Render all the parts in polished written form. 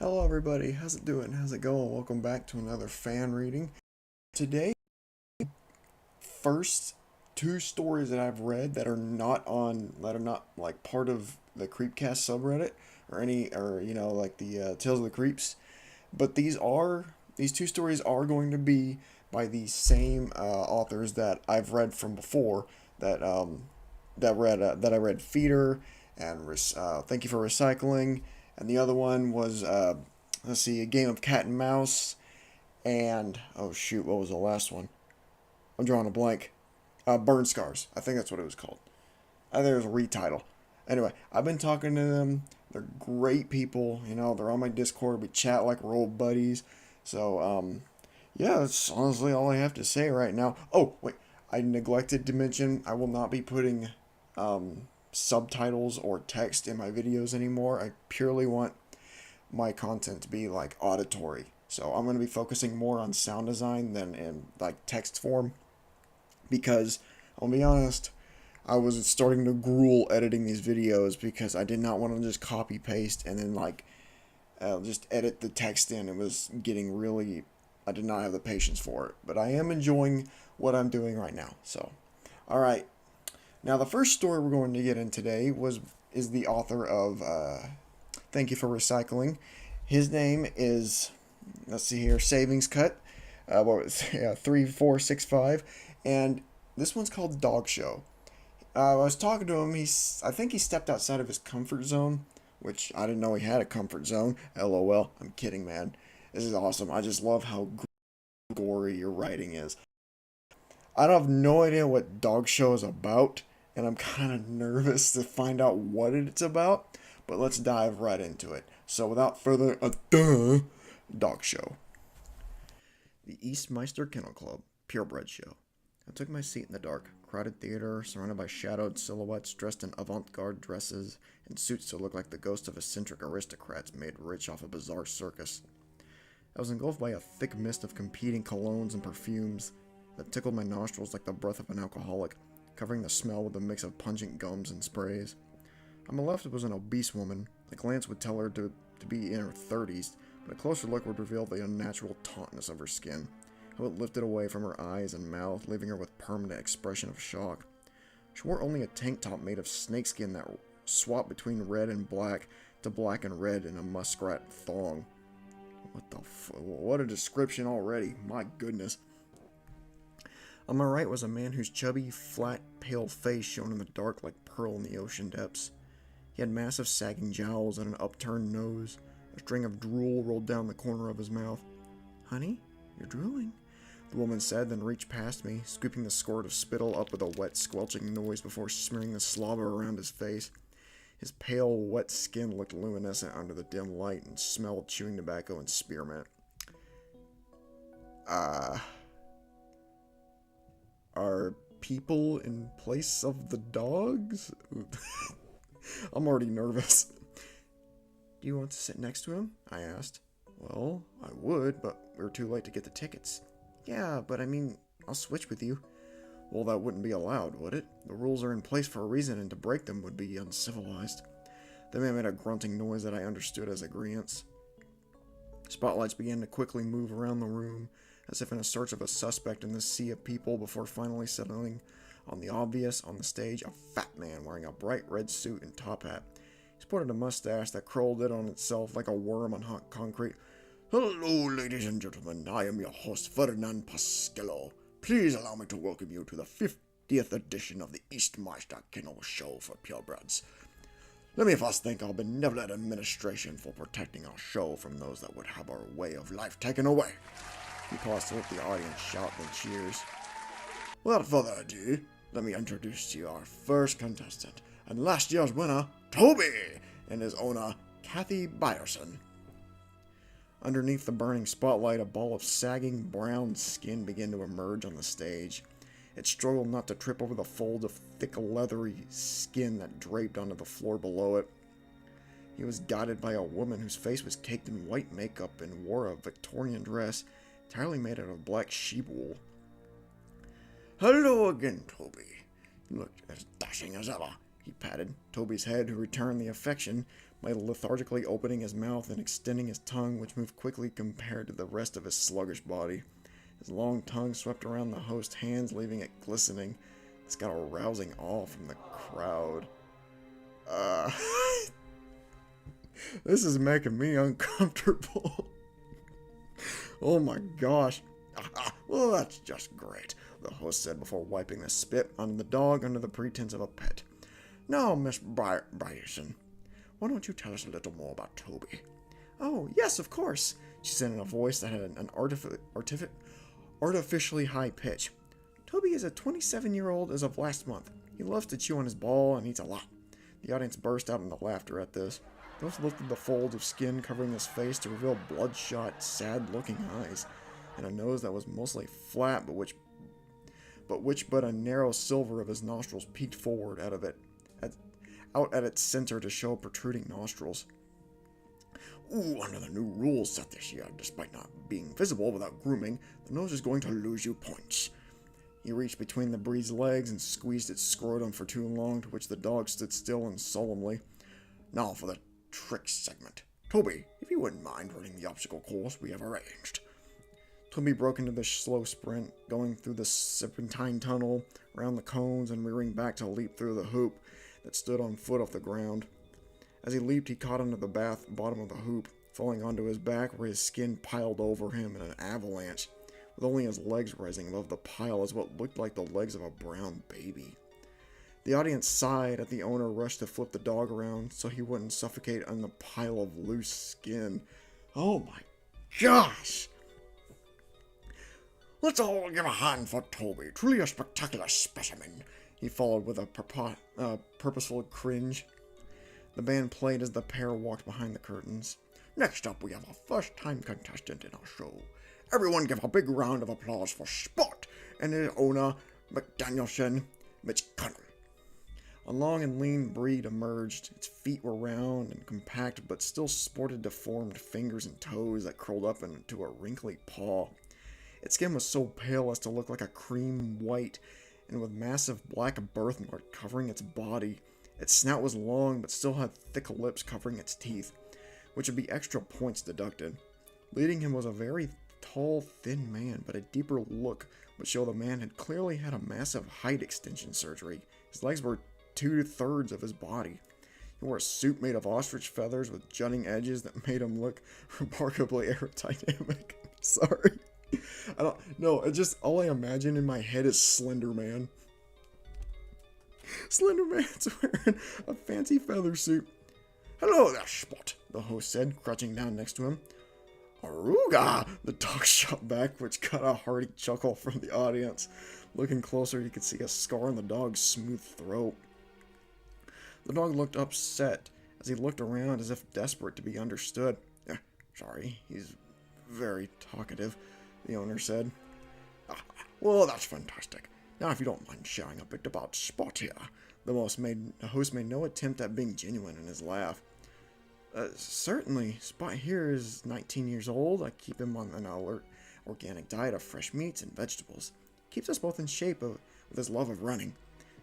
Hello everybody, how's it doing? How's it going? Welcome back to another fan reading. Today, first two stories that I've read that are not like part of the Creepcast subreddit or like the Tales of the Creeps, but these two stories are going to be by the same authors that I've read from before that I read Feeder and Thank You for Recycling, and the other one was let's see, A Game of Cat and Mouse, and oh shoot, what was the last one? I'm drawing a blank. Burn Scars. I think that's what it was called. I think it was a retitle. Anyway, I've been talking to them. They're great people. They're on my Discord. We chat like we're old buddies. So, yeah, that's honestly all I have to say right now. Oh, wait. I neglected to mention I will not be putting subtitles or text in my videos anymore. I purely want my content to be like auditory. So I'm going to be focusing more on sound design than in like text form, because I'll be honest, I was starting to drool editing these videos because I did not want to just copy paste and then just edit the text in. It was getting really, I did not have the patience for it, but I am enjoying what I'm doing right now. So, all right. Now the first story we're going to get in today is the author of Thank You for Recycling. His name is, let's see here, Savings Cut, 3465, and this one's called Dog Show. I was talking to him. I think he stepped outside of his comfort zone, which I didn't know he had a comfort zone. LOL. I'm kidding, man. This is awesome. I just love how gory your writing is. I don't have no idea what Dog Show is about, and I'm kind of nervous to find out what it's about, but let's dive right into it. So without further ado, Dog Show. The Eastmeister Kennel Club, purebred show. I took my seat in the dark, crowded theater, surrounded by shadowed silhouettes dressed in avant-garde dresses and suits to look like the ghosts of eccentric aristocrats made rich off a bizarre circus. I was engulfed by a thick mist of competing colognes and perfumes that tickled my nostrils like the breath of an alcoholic, covering the smell with a mix of pungent gums and sprays. On my left was an obese woman. A glance would tell her to be in her 30s, but a closer look would reveal the unnatural tautness of her skin, how it lifted away from her eyes and mouth, leaving her with permanent expression of shock. She wore only a tank top made of snakeskin that swapped between red and black to black and red in a muskrat thong. What a description already, my goodness. On my right was a man whose chubby, flat, pale face shone in the dark like pearl in the ocean depths. He had massive sagging jowls and an upturned nose. A string of drool rolled down the corner of his mouth. "Honey, you're drooling," the woman said, then reached past me, scooping the squirt of spittle up with a wet, squelching noise before smearing the slobber around his face. His pale, wet skin looked luminescent under the dim light and smelled chewing tobacco and spearmint. Are people in place of the dogs? I'm already nervous. "Do you want to sit next to him?" I asked. "Well, I would, but we were too late to get the tickets." "Yeah, but I mean, I'll switch with you." "Well, that wouldn't be allowed, would it? The rules are in place for a reason, and to break them would be uncivilized." The man made a grunting noise that I understood as agreeance. Spotlights began to quickly move around the room, as if in a search of a suspect in this sea of people, before finally settling on the obvious. On the stage, a fat man wearing a bright red suit and top hat. He sported a mustache that curled in on itself like a worm on hot concrete. "Hello, ladies and gentlemen. I am your host, Ferdinand Pasquello. Please allow me to welcome you to the 50th edition of the Eastmeister Kennel Show for Purebreds. Let me first thank our benevolent administration for protecting our show from those that would have our way of life taken away." He paused to let the audience shout and cheers. "Without further ado, let me introduce to you our first contestant, and last year's winner, Toby, and his owner, Kathy Byerson." Underneath the burning spotlight, a ball of sagging brown skin began to emerge on the stage. It struggled not to trip over the folds of thick, leathery skin that draped onto the floor below it. He was guided by a woman whose face was caked in white makeup and wore a Victorian dress entirely made out of black sheep wool. "Hello again, Toby. You look as dashing as ever," he patted Toby's head, who returned the affection lethargically opening his mouth and extending his tongue, which moved quickly compared to the rest of his sluggish body. His long tongue swept around the host's hands, leaving it glistening. This got a rousing awe from the crowd. This is making me uncomfortable. Oh my gosh. Well, that's just great, the host said before wiping the spit on the dog under the pretense of a pet. Now, Miss Bryson, why don't you tell us a little more about Toby? Oh, yes, of course, she said in a voice that had an artificially high pitch. Toby is a 27-year-old as of last month. He loves to chew on his ball and eats a lot. The audience burst out into laughter at this. Those lifted the folds of skin covering his face to reveal bloodshot, sad-looking eyes, and a nose that was mostly flat, but a narrow silver of his nostrils peeked forward out at its center to show protruding nostrils. Ooh, under the new rules set this year, despite not being visible without grooming, the nose is going to lose you points. He reached between the breed's legs and squeezed its scrotum for too long, to which the dog stood still and solemnly. Now for the trick segment. Toby, if you wouldn't mind running the obstacle course we have arranged. Toby broke into the slow sprint, going through the serpentine tunnel, around the cones, and rearing back to leap through the hoop that stood on foot off the ground. As he leaped, he caught onto the bottom of the hoop, falling onto his back where his skin piled over him in an avalanche, with only his legs rising above the pile as what looked like the legs of a brown baby. The audience sighed as the owner rushed to flip the dog around so he wouldn't suffocate on the pile of loose skin. Oh my gosh! Let's all give a hand for Toby, truly a spectacular specimen, he followed with a purposeful cringe. The band played as the pair walked behind the curtains. Next up, we have a first-time contestant in our show. Everyone give a big round of applause for Spot and his owner, McDanielson McCunnell. A long and lean breed emerged. Its feet were round and compact, but still sported deformed fingers and toes that curled up into a wrinkly paw. Its skin was so pale as to look like a cream white, and with massive black birthmark covering its body. Its snout was long, but still had thick lips covering its teeth, which would be extra points deducted. Leading him was a very tall, thin man, but a deeper look would show the man had clearly had a massive height extension surgery. His legs were 2/3 of his body. He wore a suit made of ostrich feathers with jutting edges that made him look remarkably aerodynamic. Sorry. I don't know, it just, all I imagine in my head is Slender Man. Slender Man's wearing a fancy feather suit. Hello there, Spot, the host said, crouching down next to him. Aruga! The dog shot back, which got a hearty chuckle from the audience. Looking closer, you could see a scar on the dog's smooth throat. The dog looked upset as he looked around as if desperate to be understood. Sorry, he's very talkative, the owner said. Well, that's fantastic. Now, if you don't mind sharing a bit about Spot here. The host made no attempt at being genuine in his laugh. Certainly. Spot here is 19 years old. I keep him on an alert, organic diet of fresh meats and vegetables. Keeps us both in shape with his love of running,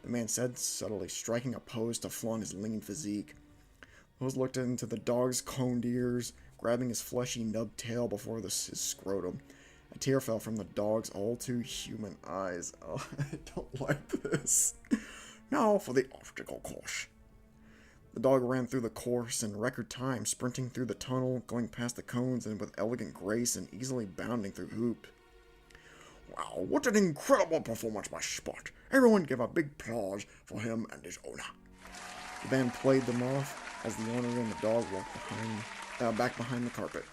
the man said, subtly striking a pose to flaunt his lean physique. The host looked into the dog's coned ears, grabbing his fleshy nub tail before his scrotum. A tear fell from the dog's all-too-human eyes. Oh, I don't like this. Now for the obstacle course. The dog ran through the course in record time, sprinting through the tunnel, going past the cones, and with elegant grace and easily bounding through hoops. Wow, what an incredible performance by Spot. Everyone give a big applause for him and his owner. The band played them off as the owner and the dog walked back behind the carpet.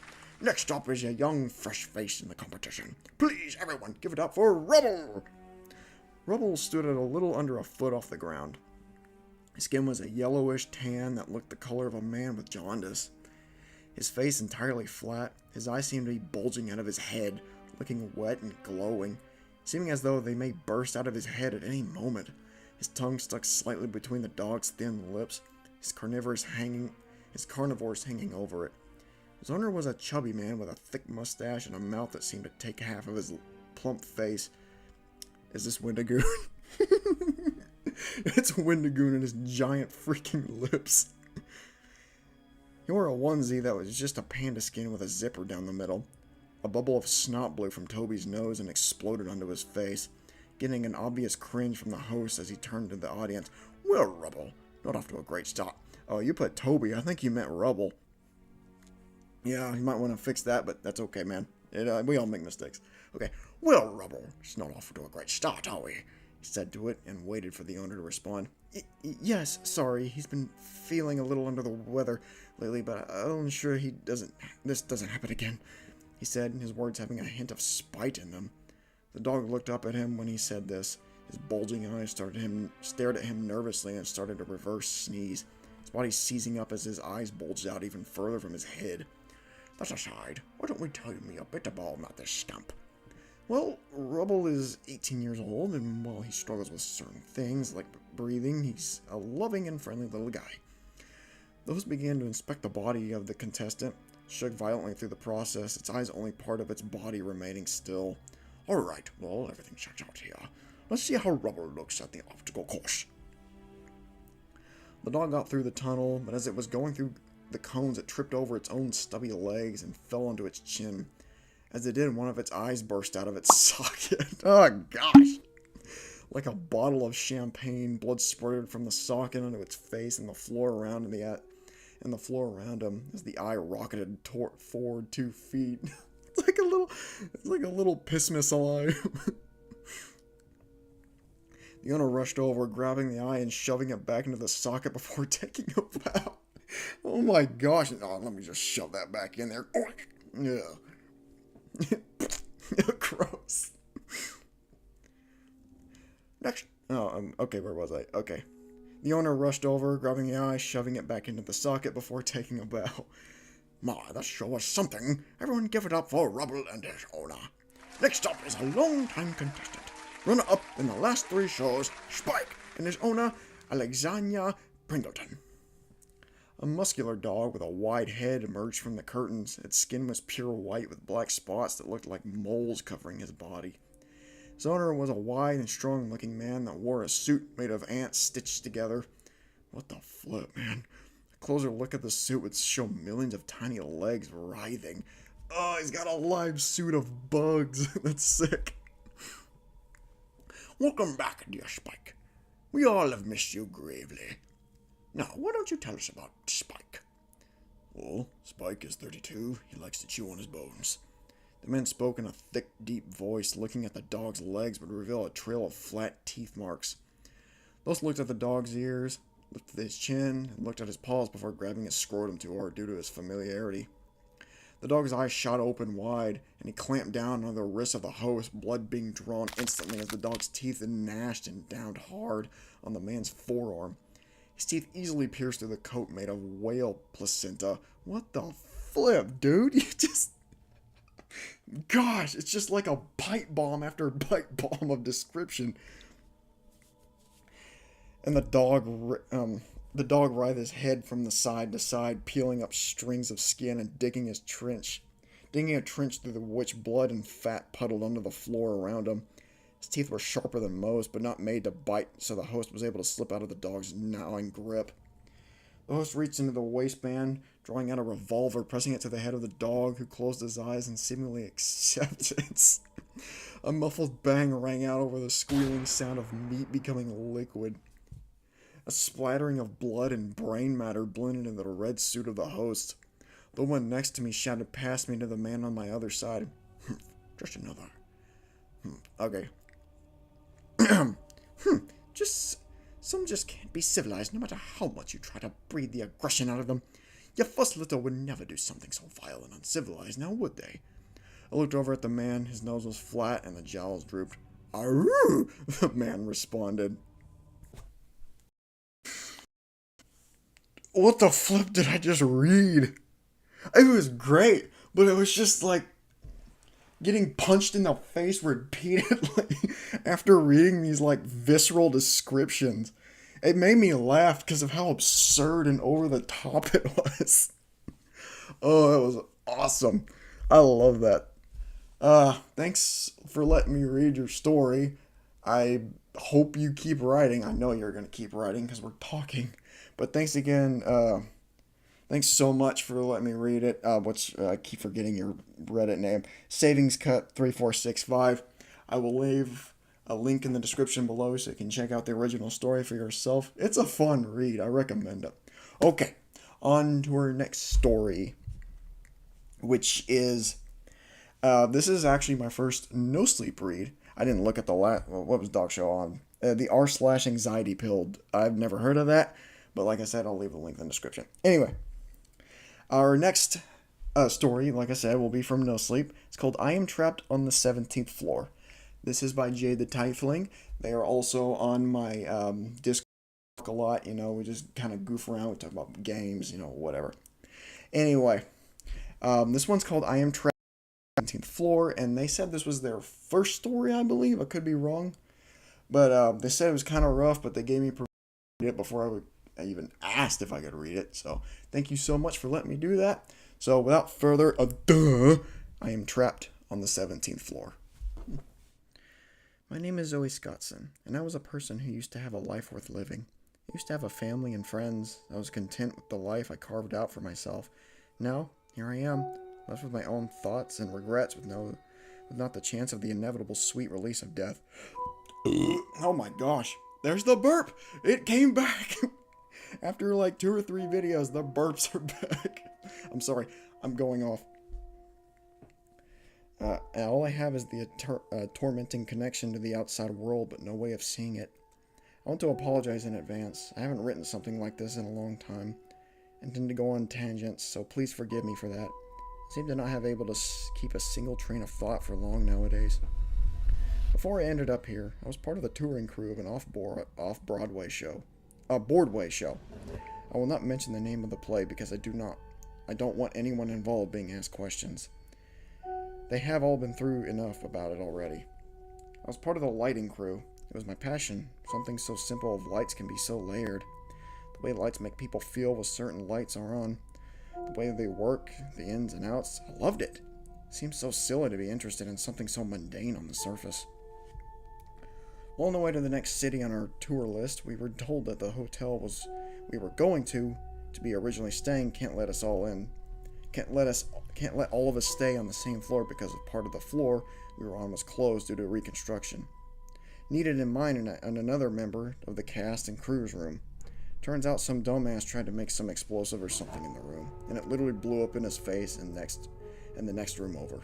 Next up is a young, fresh face in the competition. Please, everyone, give it up for Rubble! Rubble stood at a little under a foot off the ground. His skin was a yellowish tan that looked the color of a man with jaundice. His face entirely flat, his eyes seemed to be bulging out of his head, looking wet and glowing, seeming as though they may burst out of his head at any moment. His tongue stuck slightly between the dog's thin lips, his carnivores hanging over it. His owner was a chubby man with a thick mustache and a mouth that seemed to take half of his plump face. Is this Wendigoon? It's Wendigoon and his giant freaking lips. He wore a onesie that was just a panda skin with a zipper down the middle. A bubble of snot blew from Toby's nose and exploded onto his face, getting an obvious cringe from the host as he turned to the audience. Well, Rubble, not off to a great start. Oh, you put Toby. I think you meant Rubble. Yeah, you might want to fix that, but that's okay, man. We all make mistakes. Okay. Well, Rubble, it's not off to a great start, are we? He said to it and waited for the owner to respond. Yes, sorry. He's been feeling a little under the weather lately, but I'm sure this doesn't happen again, he said, his words having a hint of spite in them. The dog looked up at him when he said this. His bulging eyes stared at him nervously and started a reverse sneeze, his body seizing up as his eyes bulged out even further from his head. That aside, why don't we tell me a bit about Mr. Stump? Well, Rubble is 18 years old, and while he struggles with certain things, like breathing, he's a loving and friendly little guy. Those began to inspect the body of the contestant, shook violently through the process, its eyes only part of its body remaining still. Alright, well, everything checks out here. Let's see how Rubble looks at the obstacle course. The dog got through the tunnel, but as it was going through the cones, it tripped over its own stubby legs and fell onto its chin. As it did, one of its eyes burst out of its socket. Oh, gosh! Like a bottle of champagne, blood spurted from the socket onto its face and the floor around him as the eye rocketed forward 2 feet. It's like a little piss missile eye. The owner rushed over, grabbing the eye and shoving it back into the socket before taking a bow. Oh my gosh. Oh, let me just shove that back in there. Yeah. Gross. Next. Okay, where was I? Okay. The owner rushed over, grabbing the eye, shoving it back into the socket before taking a bow. My, that show was something. Everyone give it up for Rubble and his owner. Next up is a long-time contestant. Runner-up in the last 3 shows, Spike, and his owner, Alexandria Pringleton. A muscular dog with a wide head emerged from the curtains. Its skin was pure white with black spots that looked like moles covering his body. His owner was a wide and strong-looking man that wore a suit made of ants stitched together. What the flip, man? A closer look at the suit would show millions of tiny legs writhing. Oh, he's got a live suit of bugs. That's sick. Welcome back, dear Spike. We all have missed you gravely. Now, why don't you tell us about Spike? Well, Spike is 32. He likes to chew on his bones. The man spoke in a thick, deep voice. Looking at the dog's legs would reveal a trail of flat teeth marks. Thus looked at the dog's ears, looked at his chin, and looked at his paws before grabbing his scrotum to her due to his familiarity. The dog's eyes shot open wide, and he clamped down on the wrist of the host, blood being drawn instantly as the dog's teeth gnashed and downed hard on the man's forearm. His teeth easily pierced through the coat made of whale placenta. What the flip, dude? You just... Gosh, it's just like a bite bomb after bite bomb of description. And the dog writhed his head from the side to side, peeling up strings of skin and digging a trench through which blood and fat puddled onto the floor around him. His teeth were sharper than most, but not made to bite, so the host was able to slip out of the dog's gnawing grip. The host reached into the waistband, drawing out a revolver, pressing it to the head of the dog, who closed his eyes in seemingly acceptance. A muffled bang rang out over the squealing sound of meat becoming liquid. A splattering of blood and brain matter blended into the red suit of the host. The one next to me shouted past me to the man on my other side. Just another. Okay. Some just can't be civilized no matter how much you try to breathe the aggression out of them. Your first litter would never do something so vile and uncivilized, now would they? I looked over at the man. His nose was flat and the jowls drooped. Arroo! The man responded. What the flip did I just read? It was great, but it was just like getting punched in the face repeatedly after reading these like visceral descriptions. It made me laugh because of how absurd and over the top it was. Oh, it was awesome. I love that. Thanks for letting me read your story. I hope you keep writing. I know you're going to keep writing because we're talking. But thanks again Thanks so much for letting me read it. I keep forgetting your Reddit name. Savings Cut 3465. I will leave a link in the description below so you can check out the original story for yourself. It's a fun read. I recommend it. Okay, on to our next story, which is this is actually my first no sleep read. I didn't look at the what was Dog Show on? The r/anxiety pill. I've never heard of that, but like I said, I'll leave a link in the description. Anyway, our next story, like I said, will be from No Sleep. It's called I Am Trapped on the 17th Floor. This is by Jade the Tiefling. They are also on my Discord a lot. You know, we just kind of goof around. We talk about games, you know, whatever. Anyway, this one's called I Am Trapped on the 17th Floor, and they said this was their first story, I believe. I could be wrong. But they said it was kind of rough, but they gave me permission to read it before I even asked if I could read it. So thank you so much for letting me do that. So without further ado, I am trapped on the 17th floor. My name is Zoe Scottson, and I was a person who used to have a life worth living. I used to have a family and friends. I was content with the life I carved out for myself. Now, here I am, left with my own thoughts and regrets with not the chance of the inevitable sweet release of death. Oh my gosh, there's the burp! It came back! After like 2 or 3 videos, the burps are back. I'm sorry, I'm going off. And all I have is the tormenting connection to the outside world, but no way of seeing it. I want to apologize in advance. I haven't written something like this in a long time. I tend to go on tangents, so please forgive me for that. I seem to not have able to keep a single train of thought for long nowadays. Before I ended up here, I was part of the touring crew of an off-Broadway show. A Broadway show. I will not mention the name of the play because I don't want anyone involved being asked questions. They have all been through enough about it already. I was part of the lighting crew. It was my passion. Something so simple as lights can be so layered. The way lights make people feel with certain lights are on. The way they work, the ins and outs. I loved it. It seemed so silly to be interested in something so mundane on the surface. Well, on the way to the next city on our tour list, we were told that the hotel we were going to be originally staying can't let us all in. Can't let all of us stay on the same floor because of part of the floor we were on was closed due to reconstruction. Needed in mine and another member of the cast and crew's room. Turns out some dumbass tried to make some explosive or something in the room, and it literally blew up in his face in the next room over.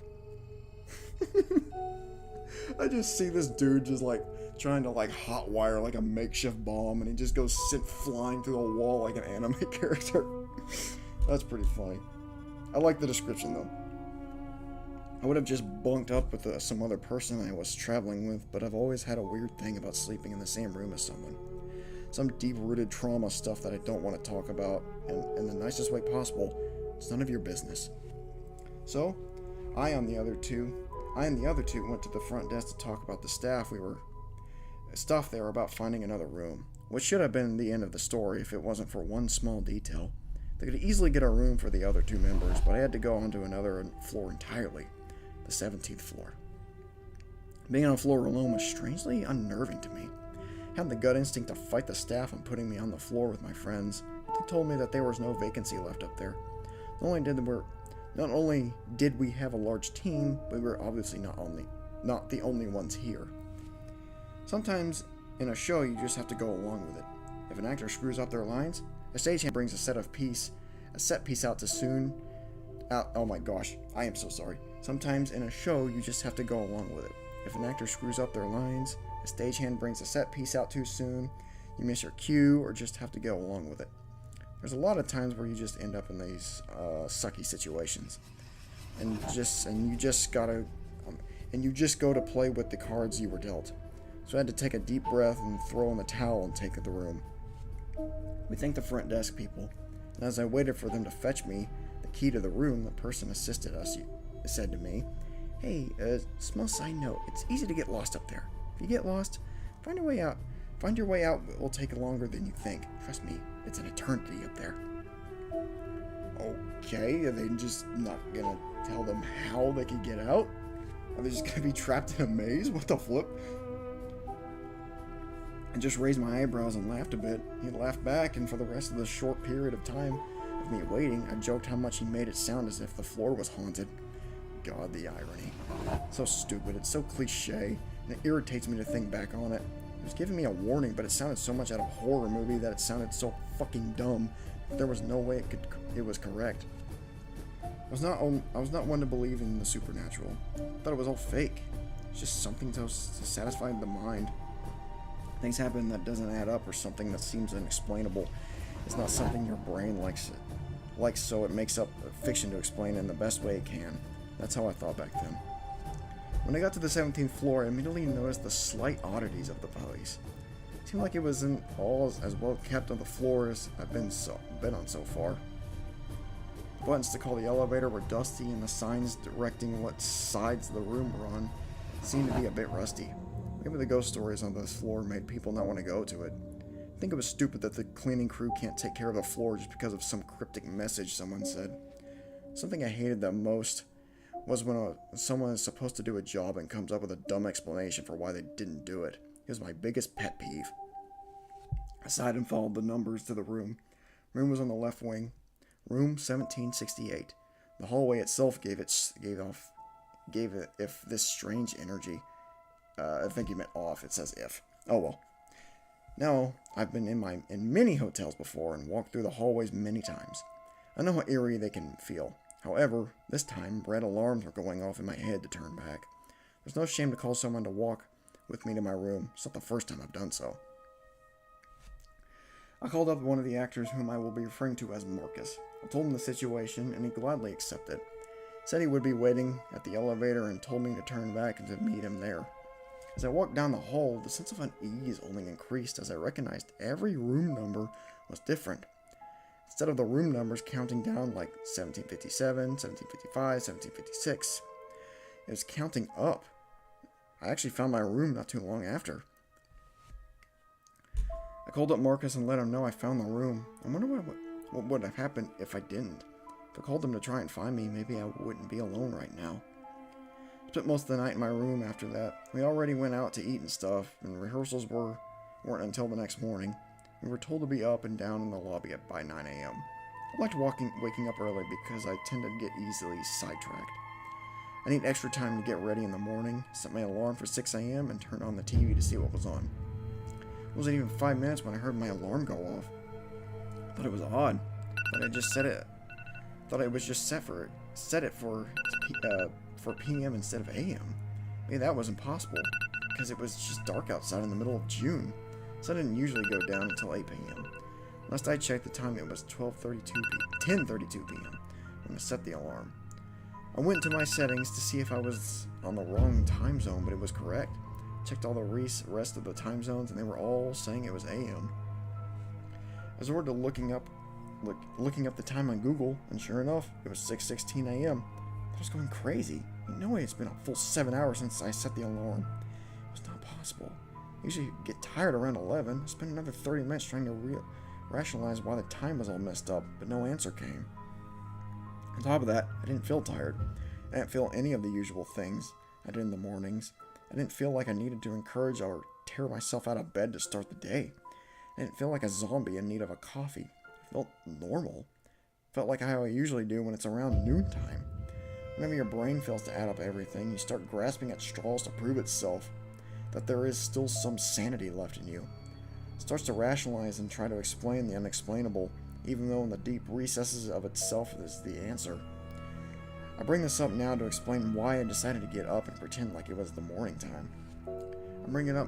I just see this dude just like trying to like hotwire like a makeshift bomb, and he just goes flying through the wall like an anime character. That's pretty funny. I like the description though. I would have just bunked up with some other person I was traveling with, but I've always had a weird thing about sleeping in the same room as someone. Some deep-rooted trauma stuff that I don't want to talk about, and in the nicest way possible. It's none of your business. So, I and the other two went to the front desk to talk about the stuff there about finding another room, which should have been the end of the story if it wasn't for one small detail. They could easily get a room for the other 2 members, but I had to go onto another floor entirely, the 17th floor. Being on a floor alone was strangely unnerving to me. I had the gut instinct to fight the staff on putting me on the floor with my friends. They told me that there was no vacancy left up there. Not only did we have a large team, but we were obviously not the only ones here. Sometimes in a show you just have to go along with it. If an actor screws up their lines, a stagehand brings a set piece out too soon. Oh my gosh, I am so sorry. Sometimes in a show you just have to go along with it. If an actor screws up their lines, a stagehand brings a set piece out too soon, you miss your cue, or just have to go along with it. There's a lot of times where you just end up in these sucky situations, and you just go to play with the cards you were dealt. So I had to take a deep breath and throw in the towel and take the room. We thanked the front desk people, and as I waited for them to fetch me the key to the room, the person assisted us said to me, "Hey, small side note, it's easy to get lost up there. If you get lost, find your way out. Find your way out will take longer than you think. Trust me, it's an eternity up there." Okay, are they just not gonna tell them how they can get out? Are they just gonna be trapped in a maze? What the flip? I just raised my eyebrows and laughed a bit. He laughed back, and for the rest of the short period of time, I With me waiting, I joked how much he made it sound as if the floor was haunted. God, the irony. So stupid, it's so cliche, and it irritates me to think back on it. He was giving me a warning, but it sounded so much out of a horror movie that it sounded so fucking dumb that there was no way it was correct. I was not one to believe in the supernatural. I thought it was all fake. It's just something to satisfy the mind. Things happen that doesn't add up, or something that seems unexplainable. It's not something your brain likes, so it makes up fiction to explain in the best way it can. That's how I thought back then. When I got to the 17th floor, I immediately noticed the slight oddities of the place. It seemed like it wasn't all as well kept on the floor as I've been on so far. The buttons to call the elevator were dusty, and the signs directing what sides the room were on seemed to be a bit rusty. Maybe the ghost stories on this floor made people not want to go to it. I think it was stupid that the cleaning crew can't take care of the floor just because of some cryptic message someone said. Something I hated the most was when someone is supposed to do a job and comes up with a dumb explanation for why they didn't do it. It was my biggest pet peeve. I sighed and followed the numbers to the room. Room was on the left wing. Room 1768. The hallway itself gave it this strange energy. I think he meant off. It says if. Oh well. Now, I've been in many hotels before and walked through the hallways many times. I know how eerie they can feel. However, this time, red alarms were going off in my head to turn back. There's no shame to call someone to walk with me to my room. It's not the first time I've done so. I called up one of the actors whom I will be referring to as Marcus. I told him the situation, and he gladly accepted. Said he would be waiting at the elevator and told me to turn back and to meet him there. As I walked down the hall, the sense of unease only increased as I recognized every room number was different. Instead of the room numbers counting down like 1757, 1755, 1756, it was counting up. I actually found my room not too long after. I called up Marcus and let him know I found the room. I wonder what would have happened if I didn't. If I called him to try and find me, maybe I wouldn't be alone right now. I spent most of the night in my room after that. We already went out to eat and stuff, and rehearsals weren't until the next morning. We were told to be up and down in the lobby by 9 a.m. I liked waking up early because I tend to get easily sidetracked. I need extra time to get ready in the morning, set my alarm for 6 a.m. and turn on the TV to see what was on. It wasn't even 5 minutes when I heard my alarm go off. I thought it was odd. Thought I was just set it for p.m. instead of a.m. Maybe that wasn't possible because it was just dark outside in the middle of June. Sun didn't usually go down until 8 p.m. Last I checked the time, it was 10:32 p.m. when I set the alarm. I went to my settings to see if I was on the wrong time zone, but it was correct. Checked all the rest of the time zones, and they were all saying it was a.m. I was ordered to looking up the time on Google, and sure enough, it was 6:16 a.m. I was going crazy. No way, it's been a full 7 hours since I set the alarm. It was not possible. I usually get tired around 11. I spent another 30 minutes trying to rationalize why the time was all messed up, but no answer came. On top of that, I didn't feel tired. I didn't feel any of the usual things I did in the mornings. I didn't feel like I needed to encourage or tear myself out of bed to start the day. I didn't feel like a zombie in need of a coffee. I felt normal. Felt like how I usually do when it's around noontime. Whenever your brain fails to add up everything, you start grasping at straws to prove itself that there is still some sanity left in you. It starts to rationalize and try to explain the unexplainable, even though in the deep recesses of itself is the answer. I bring this up now to explain why I decided to get up and pretend like it was the morning time. I bring it up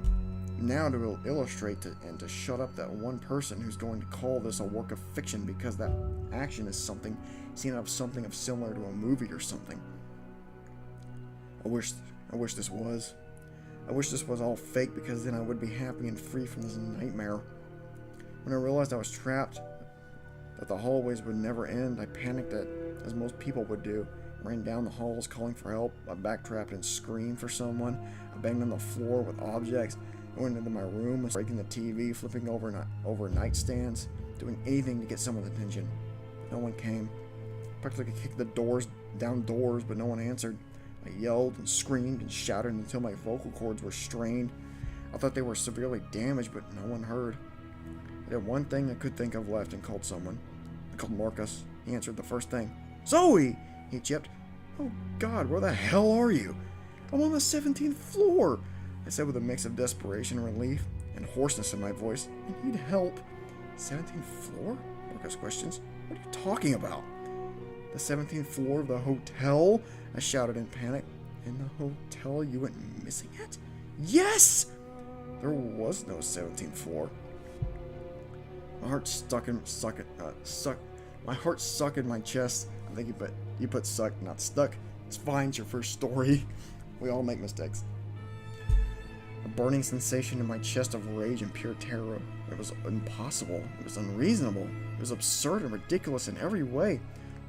now to illustrate and to shut up that one person who's going to call this a work of fiction because that action is something seen of something similar to a movie or something. I wish this was all fake because then I would be happy and free from this nightmare. When I realized I was trapped, that the hallways would never end, I panicked as most people would do. I ran down the halls calling for help. I backtracked and screamed for someone. I banged on the floor with objects. I went into my room, breaking the TV, flipping over nightstands, doing anything to get someone's attention. But no one came. I practically kicked down doors, but no one answered. I yelled and screamed and shouted until my vocal cords were strained. I thought they were severely damaged, but no one heard. I did one thing I could think of left and called someone. I called Marcus. He answered the first thing. Zoe! He chipped. Oh God, where the hell are you? I'm on the 17th floor, I said with a mix of desperation and relief and hoarseness in my voice. I need help. 17th floor? Marcus questions. What are you talking about? The 17th floor of the hotel? I shouted in panic. In the hotel you went missing at? Yes! There was no 17th floor. My heart my heart stuck in my chest. I think you put suck, not stuck. It's fine, it's your first story. We all make mistakes. A burning sensation in my chest of rage and pure terror. It was impossible. It was unreasonable. It was absurd and ridiculous in every way.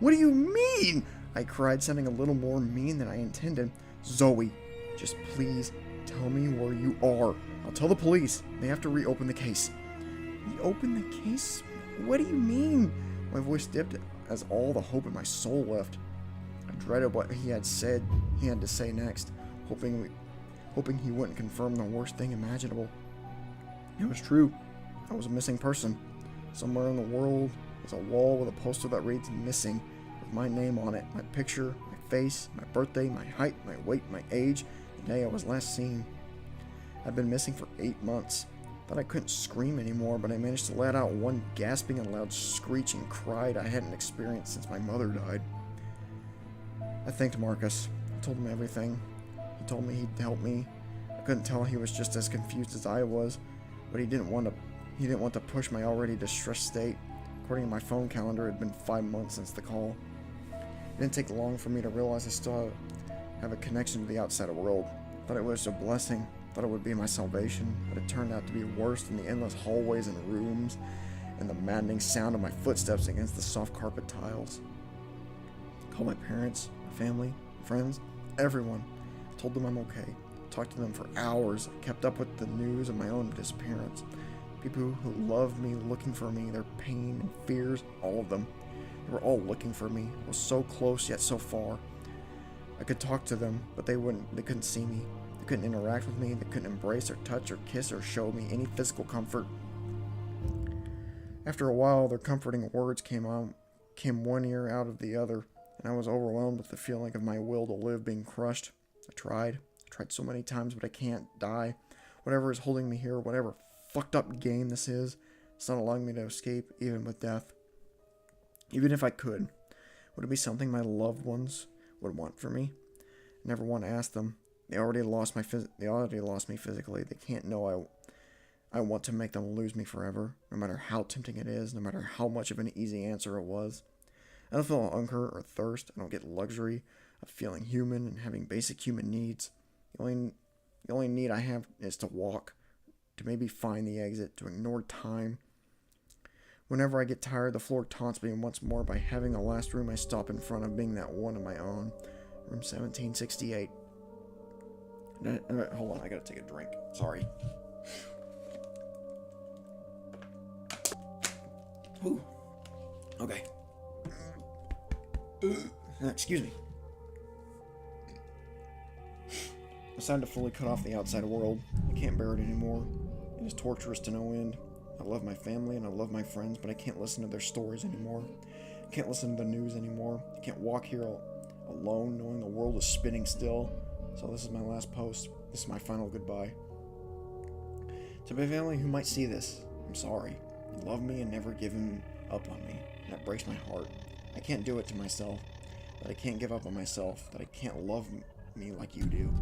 What do you mean? I cried, sounding a little more mean than I intended. Zoe, just please tell me where you are. I'll tell the police. They have to reopen the case. Reopen the case? What do you mean? My voice dipped as all the hope in my soul left. I dreaded what he had to say next, hoping he wouldn't confirm the worst thing imaginable. It was true. I was a missing person. Somewhere in the world is a wall with a poster that reads missing, with my name on it, my picture, my face, my birthday, my height, my weight, my age, the day I was last seen. I'd been missing for 8 months. Thought I couldn't scream anymore, but I managed to let out one gasping and loud screech and cried I hadn't experienced since my mother died. I thanked Marcus. I told him everything. He told me he'd help me. I couldn't tell he was just as confused as I was, but he didn't want to push my already distressed state. According to my phone calendar, it had been 5 months since the call. It didn't take long for me to realize I still have a connection to the outside world. Thought it was a blessing. Thought it would be my salvation, but it turned out to be worse than the endless hallways and rooms and the maddening sound of my footsteps against the soft carpet tiles. I called my parents, my family, friends, everyone. I told them I'm okay. Talked to them for hours. I kept up with the news of my own disappearance. People who loved me, looking for me, their pain and fears, all of them. They were all looking for me. I was so close yet so far. I could talk to them, but they couldn't see me. They couldn't interact with me. They couldn't embrace or touch or kiss or show me any physical comfort. After a while, their comforting words came one ear out of the other, and I was overwhelmed with the feeling of my will to live being crushed. I tried so many times, but I can't die. Whatever is holding me here, whatever fucked up game this is, it's not allowing me to escape, even with death. Even if I could, would it be something my loved ones would want for me? I never want to ask them. They already lost me physically. They can't know I want to make them lose me forever, no matter how tempting it is, no matter how much of an easy answer it was. I don't feel hunger or thirst. I don't get luxury of feeling human and having basic human needs. The only need I have is to walk, to maybe find the exit, to ignore time. Whenever I get tired, the floor taunts me once more by having the last room I stop in front of being that one of my own. Room 1768. Hold on, I gotta take a drink. Sorry. Ooh. Okay. Excuse me. It's time to fully cut off the outside world. I can't bear it anymore. It is torturous to no end. I love my family and I love my friends, but I can't listen to their stories anymore. I can't listen to the news anymore. I can't walk here alone knowing the world is spinning still. So this is my last post. This is my final goodbye. To my family who might see this, I'm sorry. You love me and never given up on me, and that breaks my heart. I can't do it to myself. That I can't give up on myself. That I can't love me like you do.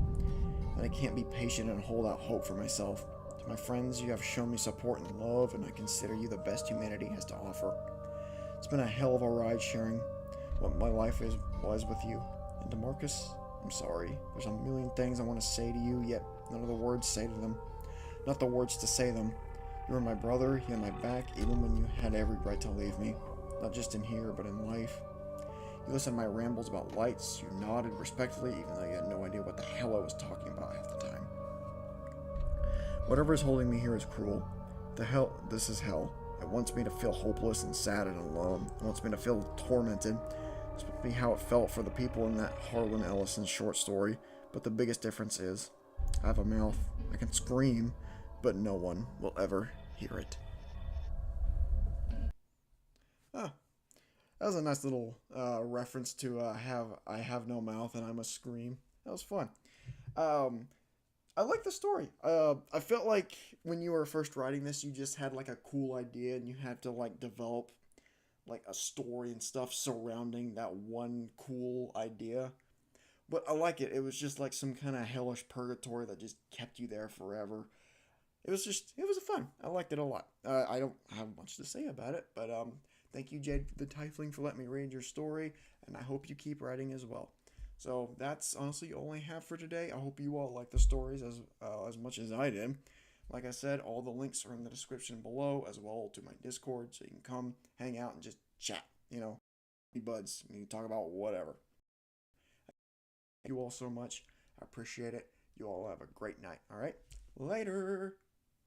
That I can't be patient and hold out hope for myself. To my friends, you have shown me support and love, and I consider you the best humanity has to offer. It's been a hell of a ride sharing what my life was with you. And to Marcus, I'm sorry. There's a million things I want to say to you, yet none of the words say to them. Not the words to say them. You were my brother, you had my back, even when you had every right to leave me. Not just in here, but in life. You listened to my rambles about lights, you nodded respectfully, even though you had no idea what the hell I was talking about half the time. Whatever is holding me here is cruel. This is hell. It wants me to feel hopeless and sad and alone. It wants me to feel tormented. This would be how it felt for the people in that Harlan Ellison short story, but the biggest difference is, I have a mouth. I can scream, but no one will ever hear it. Ah, That was a nice little reference to have I have no mouth and I must scream. That was fun. Um, I like the story. I felt like when you were first writing this, you just had like a cool idea and you had to like develop like a story and stuff surrounding that one cool idea. But I like it. It was just like some kind of hellish purgatory that just kept you there forever. It was fun. I liked it a lot. I don't have much to say about it, but thank you, Jade, the Tiefling, for letting me read your story, and I hope you keep writing as well. So that's honestly all I have for today. I hope you all like the stories as much as I did. Like I said, all the links are in the description below, as well to my Discord, so you can come hang out and just chat. Be buds. You can talk about whatever. Thank you all so much. I appreciate it. You all have a great night. All right, later.